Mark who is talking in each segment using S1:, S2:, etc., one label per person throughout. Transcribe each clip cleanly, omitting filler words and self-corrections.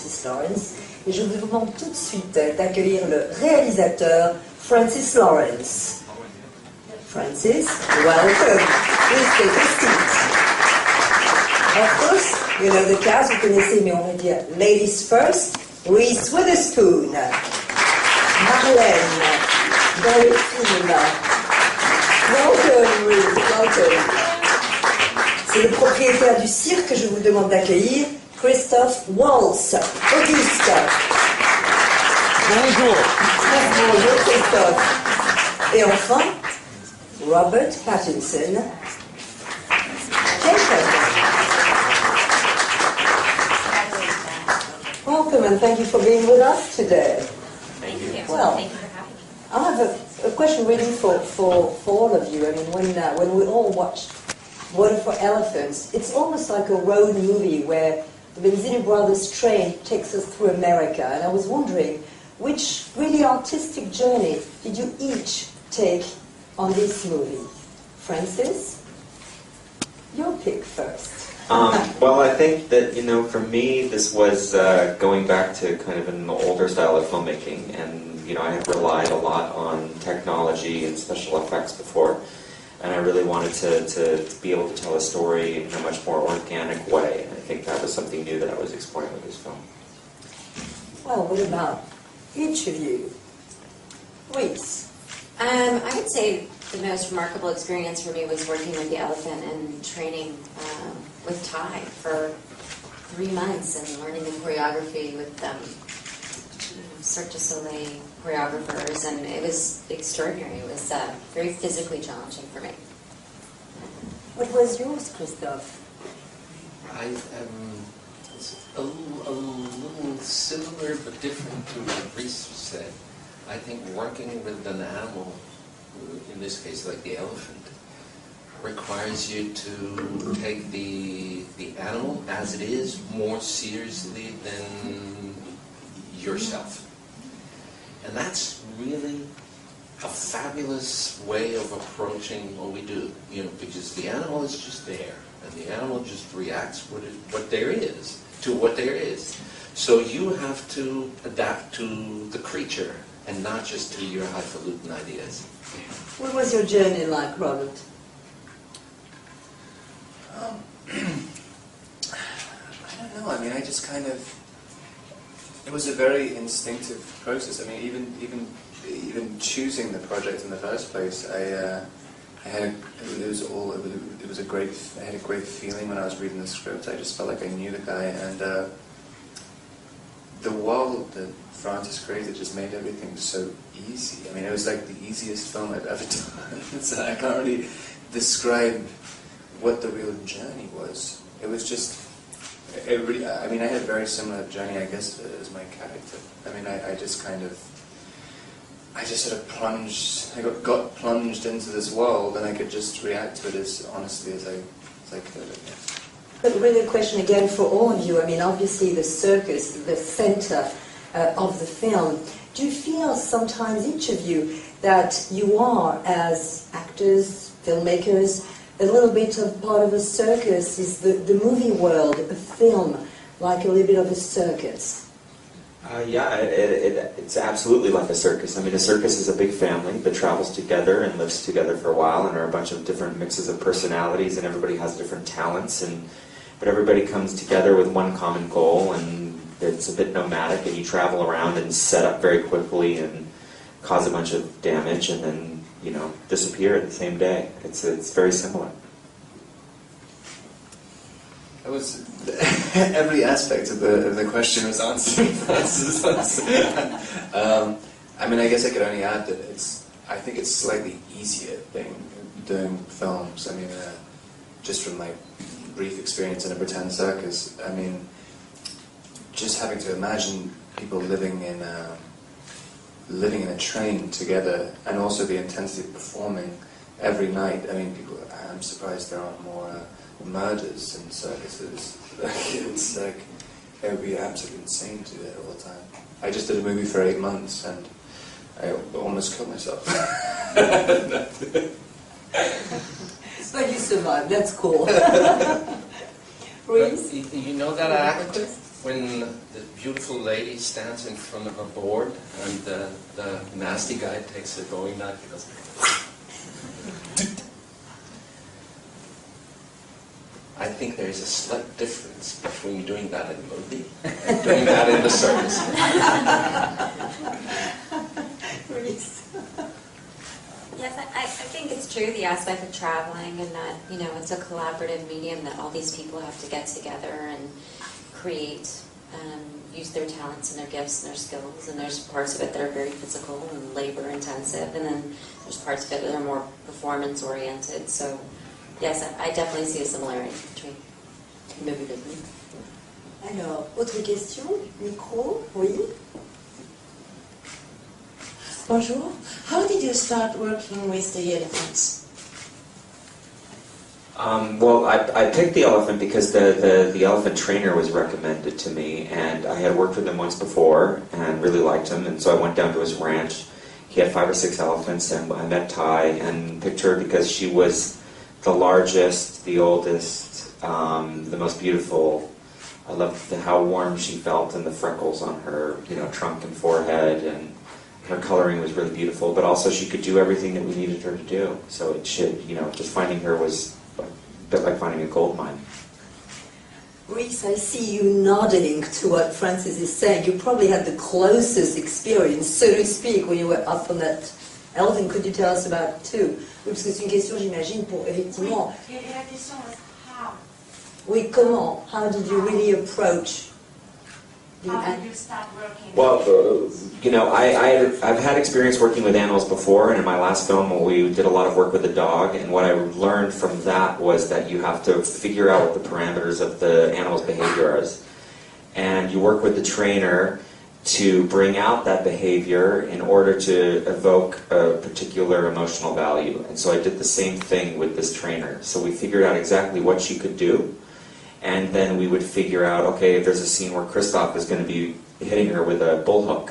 S1: Francis Lawrence. Et je vous demande tout de suite d'accueillir le réalisateur Francis Lawrence. Francis, welcome. Please take a seat. Of course, you know the cast, vous connaissez, mais on va dire ladies first. Reese Witherspoon, Marlène, Delphine. Welcome, Reese, welcome. C'est le propriétaire du cirque que je vous demande d'accueillir, Christophe Waltz. Auguste.
S2: Bonjour.
S1: Bonjour Christophe. Et enfin, Robert Pattinson. Jacob. Welcome and thank you for being with us today.
S3: Thank you.
S1: Well,
S3: Thank you for having me.
S1: I have a question really for all of you. I mean, when we all watched Water for Elephants, it's almost like a road movie where the Benzini Brothers train takes us through America. And I was wondering, which really artistic journey did you each take on this movie? Francis, your pick first.
S2: Well, I think that, you know, for me, this was going back to kind of an older style of filmmaking. And, you know, I have relied a lot on technology and special effects before. And I really wanted to be able to tell a story in a much more organic way. And I think that was something new that I was exploring with this film.
S1: Well, what about each of you? Reese.
S3: I would say the most remarkable experience for me was working with the elephant and training with Ty for 3 months and learning the choreography with Cirque du Soleil choreographers, and it was extraordinary. It was very physically challenging for me.
S1: What was yours, Christophe?
S4: It's a little similar but different to what Reese said. I think working with an animal, in this case like the elephant, requires you to take the animal as it is more seriously than yourself. And that's really a fabulous way of approaching what we do, you know, because the animal is just there, and the animal just reacts to what there is. So you have to adapt to the creature and not just to your highfalutin ideas.
S1: What was your journey like, Robert?
S5: I don't know. I mean, I just kind of. It was a very instinctive process. I mean, even choosing the project in the first place, I had a great feeling when I was reading the script. I just felt like I knew the guy, and the world that Francis created just made everything so easy. I mean, it was like the easiest film I've ever done. So I can't really describe what the real journey was. It was just. I mean, I had a very similar journey, I guess, as my character. I mean, I just sort of plunged, I got plunged into this world, and I could just react to it as honestly as I could, I guess.
S1: But really a question again for all of you. I mean, obviously the circus, the center of the film. Do you feel sometimes, each of you, that you are, as actors, filmmakers, a little bit of part of a circus? Is the movie world, a film, like a little bit of a circus?
S2: Yeah, it's absolutely like a circus. I mean, a circus is a big family that travels together and lives together for a while, and are a bunch of different mixes of personalities, and everybody has different talents, but everybody comes together with one common goal, and it's a bit nomadic, and you travel around and set up very quickly and cause a bunch of damage, and then, you know, disappear the same day. It's very similar.
S5: It was every aspect of the question was answered. I mean, I guess I could only add that I think it's slightly easier thing doing films. I mean, just from my brief experience in a pretend circus, I mean, just having to imagine people living in a train together, and also the intensity of performing every night. I mean, I'm surprised there aren't more murders in circuses. It's like, it would be absolutely insane to do that all the time. I just did a movie for 8 months, and I almost killed myself.
S1: But you survived, that's cool. Reese?
S4: You know that act When the beautiful lady stands in front of a board and the nasty guy takes a bowie knife, he goes. I think there is a slight difference between doing that in a movie and doing that in the circus.
S3: Yes, I think it's true, the aspect of traveling and that, it's a collaborative medium that all these people have to get together and create, use their talents and their gifts and their skills, and there's parts of it that are very physical and labor intensive, and then there's parts of it that are more performance oriented. So yes, I definitely see a similarity between movie business.
S1: Alors, autre question? Micro? Oui?
S6: Bonjour. How did you start working with the elephants?
S2: Well, I picked the elephant because the elephant trainer was recommended to me, and I had worked with him once before and really liked him, and so I went down to his ranch. He had 5 or 6 elephants, and I met Ty and picked her because she was the largest, the oldest, the most beautiful. I loved how warm she felt and the freckles on her, trunk and forehead, and her coloring was really beautiful. But also, she could do everything that we needed her to do. So it should, just finding her was a bit like finding a gold mine.
S1: Reese, I see you nodding to what Francis is saying. You probably had the closest experience, so to speak, when you were up on that elephant. Could you tell us about it too? Oui, parce que c'est une question, j'imagine, pour effectivement.
S6: Oui, et la question was how?
S1: Oui, comment? How did you really approach?
S6: How did you start working?
S2: Well, I've had experience working with animals before, and in my last film we did a lot of work with a dog, and what I learned from that was that you have to figure out what the parameters of the animal's behavior is. And you work with the trainer to bring out that behavior in order to evoke a particular emotional value. And so I did the same thing with this trainer. So we figured out exactly what she could do, and then we would figure out, okay, if there's a scene where Christoph is going to be hitting her with a bullhook,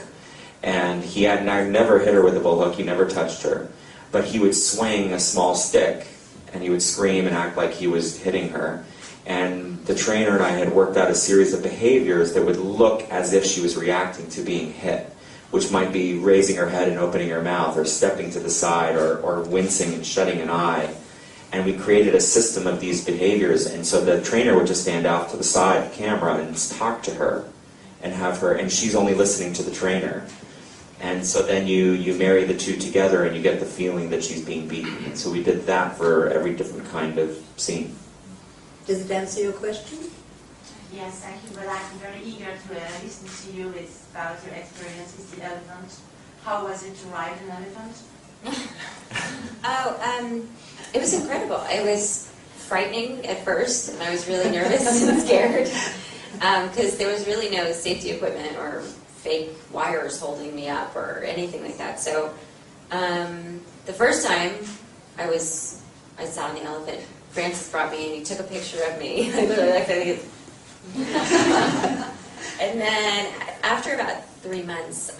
S2: and he had never hit her with a bullhook, he never touched her, but he would swing a small stick, and he would scream and act like he was hitting her. And the trainer and I had worked out a series of behaviors that would look as if she was reacting to being hit, which might be raising her head and opening her mouth, or stepping to the side, or wincing and shutting an eye. And we created a system of these behaviors, and so the trainer would just stand off to the side of the camera and talk to her, and and she's only listening to the trainer. And so then you marry the two together and you get the feeling that she's being beaten. And so we did that for every different kind of scene.
S1: Does it answer your question?
S6: Yes, thank you. Well, I'm very eager to listen to you about your experience with the elephant. How was it to ride an elephant?
S3: It was incredible. It was frightening at first, and I was really nervous and scared because there was really no safety equipment or fake wires holding me up or anything like that. So the first time I sat on the elephant, Francis brought me and he took a picture of me. I literally looked at it. And then after about 3 months,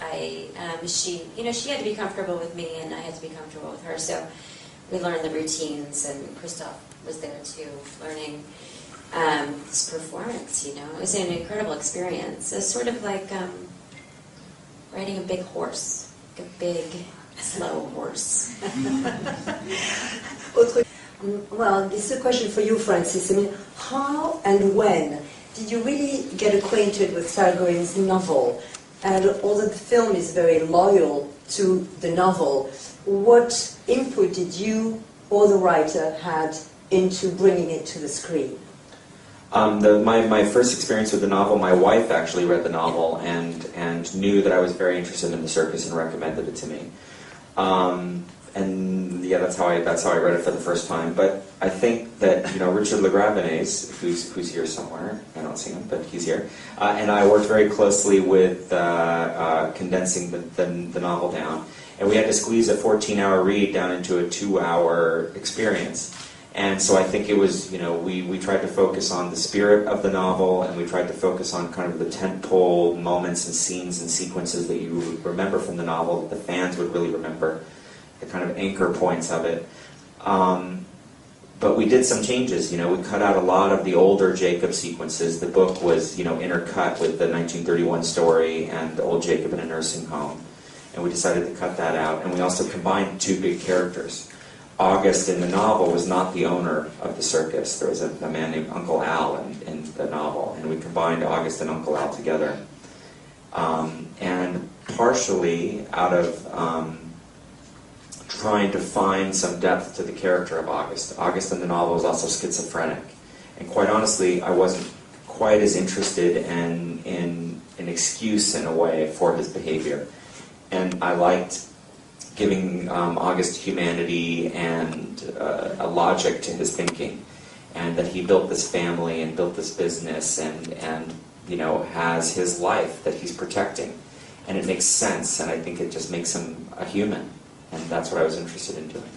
S3: she had to be comfortable with me and I had to be comfortable with her. So we learned the routines, and Christoph was there too, learning this performance. It was an incredible experience. It's sort of like riding a big horse, like a big, slow horse.
S1: Well, this is a question for you, Francis. I mean, how and when did you really get acquainted with Sargoin's novel? And although the film is very loyal to the novel, what input did you or the writer had into bringing it to the screen?
S2: My first experience with the novel, my wife actually read the novel and knew that I was very interested in the circus and recommended it to me. And yeah, that's how I read it for the first time. But I think that Richard Legravenez, who's here somewhere, I don't see him, but he's here, and I worked very closely with condensing the novel down, and we had to squeeze a 14-hour read down into a 2-hour experience. And so I think it was, we tried to focus on the spirit of the novel, and we tried to focus on kind of the tentpole moments and scenes and sequences that you would remember from the novel, that the fans would really remember, the kind of anchor points of it. But we did some changes. We cut out a lot of the older Jacob sequences. The book was, intercut with the 1931 story and old Jacob in a nursing home. And we decided to cut that out. And we also combined two big characters. August in the novel was not the owner of the circus. There was a man named Uncle Al in the novel. And we combined August and Uncle Al together. And partially out of trying to find some depth to the character of August. August in the novel was also schizophrenic. And quite honestly, I wasn't quite as interested in an excuse, in a way, for his behavior. And I liked giving August humanity and a logic to his thinking. And that he built this family and built this business and has his life that he's protecting. And it makes sense, and I think it just makes him a human. And that's what I was interested in doing.